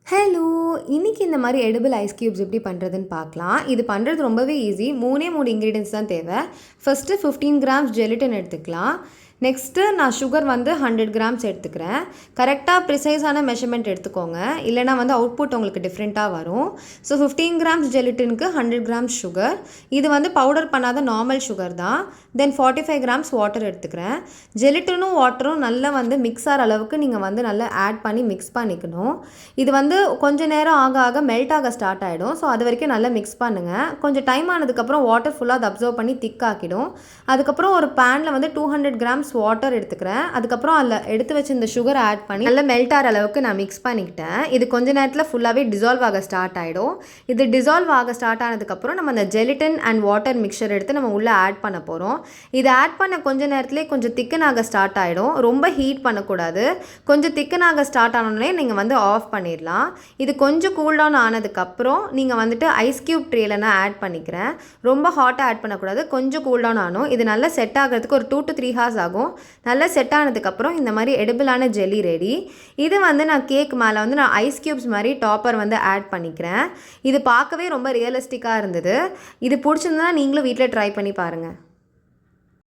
Hello! இன்னைக்கு இந்த மாரி எடிபிள் ஐஸ் கியூப்ஸ் எப்படி பண்ணுறதுன்னு பார்க்கலாம். இது பண்ணுறது ரொம்பவே ஈஸி. 3 இன்கிரீடியன்ட்ஸ் தான் தேவை. ஃபர்ஸ்ட்டு 15 கிராம்ஸ் ஜெலட்டின் எடுத்துக்கலாம். நெக்ஸ்ட்டு நான் சுகர் வந்து 100 கிராம்ஸ் எடுத்துக்கிறேன். கரெக்டாக ப்ரிசைஸான மெஷர்மெண்ட் எடுத்துக்கோங்க. இல்லைனா வந்து அவுட்புட் உங்களுக்கு டிஃப்ரெண்ட்டாக வரும். ஸோ 15 கிராம்ஸ் ஜெலட்டினுக்கு 100 கிராம்ஸ் சுகர். இது வந்து பவுடர் பண்ணாத நார்மல் சுகர் தான். தென் 45 கிராம்ஸ் வாட்டர் எடுத்துக்கிறேன். ஜெலட்டினும் வாட்டரும் நல்லா வந்து மிக்ஸ் ஆகிற அளவுக்கு நீங்கள் வந்து நல்லா ஆட் பண்ணி மிக்ஸ் பண்ணிக்கணும். இது வந்து கொஞ்சம் நேரம் ஆக ஆக மெல்ட் ஆக ஸ்டார்ட் ஆகிடும். ஸோ அது வரைக்கும் நல்லா மிக்ஸ் பண்ணுங்கள். கொஞ்சம் டைம் ஆனதுக்கப்புறம் வாட்டர் ஃபுல்லாக அதை அப்சர்வ் பண்ணி திக் ஆக்கிடும். அதுக்கப்புறம் ஒரு பேனில் வந்து 200 கிராம்ஸ் வாட்டர் எடுத்துக்கிறேன். அதுக்கப்புறம் அதில் எடுத்து வச்சு இந்த சுகரை ஆட் பண்ணி நல்லா மெல்ட் ஆகிற அளவுக்கு நான் மிக்ஸ் பண்ணிக்கிட்டேன். இது கொஞ்ச நேரத்தில் ஃபுல்லாகவே டிசால்வ் ஆக ஸ்டார்ட் ஆகிடும். இது டிசால்வ் ஆக ஸ்டார்ட் ஆனதுக்கப்புறம் நம்ம அந்த ஜெலட்டின் அண்ட் வாட்டர் மிக்சர் எடுத்து நம்ம உள்ளே ஆட் பண்ண போகிறோம். இது ஆட் பண்ண கொஞ்ச நேரத்துலேயே கொஞ்சம் திக்கன் ஆக ஸ்டார்ட் ஆகிடும். ரொம்ப ஹீட் பண்ணக்கூடாது. கொஞ்சம் திக்கன் ஆக ஸ்டார்ட் ஆனோடனே நீங்கள் வந்து ஆஃப் பண்ணிடலாம். இது கொஞ்சம் கூல் டவுன் ஆனதுக்கப்புறம் நீங்கள் வந்துட்டு ஐஸ் கியூப் ட்ரேல நான் ஆட் பண்ணிக்கிறேன். ரொம்ப ஹாட்டாக ஆட் பண்ணக்கூடாது. கொஞ்சம் கூல் டவுன் ஆகணும். இது நல்லா செட் ஆகிறதுக்கு ஒரு 2 to 3 ஹார்ஸ் ஆகும். நல்லா செட் ஆனதுக்கப்புறம் இந்த மாதிரி எடிபிளான ஜெல்லி ரெடி. இது வந்து நான் கேக் மேலே வந்து நான் ஐஸ் கியூப்ஸ் மாதிரி டாப்பர் வந்து ஆட் பண்ணிக்கிறேன். இது பார்க்கவே ரொம்ப ரியலிஸ்டிக்காக இருந்தது. இது பிடிச்சிருந்தா நீங்களும் வீட்டில் ட்ரை பண்ணி பாருங்கள்.